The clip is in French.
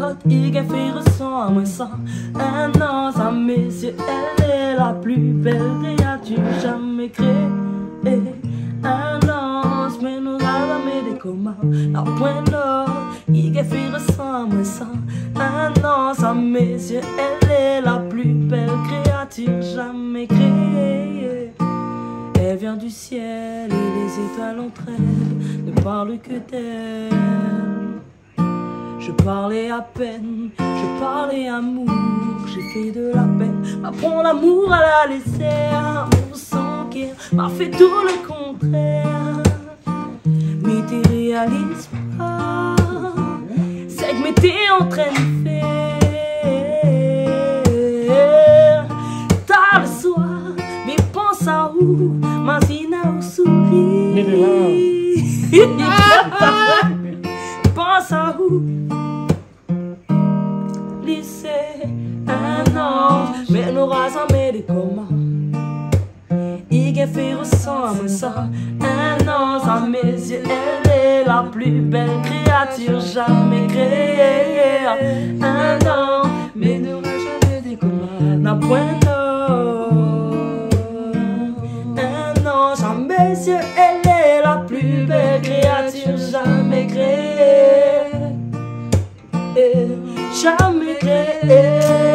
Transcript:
l'autre, il a fait ressent à moi ça. Un an, à mes yeux, elle est la plus belle créature jamais créée. Un an, mais nous avons des communs. La pointe d'or, il a fait ressent à moi ça. Un an, à mes yeux, elle est la plus belle créature jamais créée. Elle vient du ciel et les étoiles entre elles ne parlent que d'elle. Je parlais à peine, je parlais amour, j'ai fait de la peine, m'apprendre l'amour à la laisser. Amour sans guerre m'a fait tout le contraire. Mais t'es réalises pas, c'est que m'étais en train de faire. Tard le soir, mais pense à où, Mazina au sourire. Pense à où, lycée, un an, mais nous rassemblons des communs. Il a fait ressent à moi ça. Un an, à mes yeux, elle est la plus belle créature jamais créée. Un an, mais nous rassemblons des communs. N'a point d'or. Un an, à mes yeux, elle est la plus belle créature jamais créée. Jamais créée.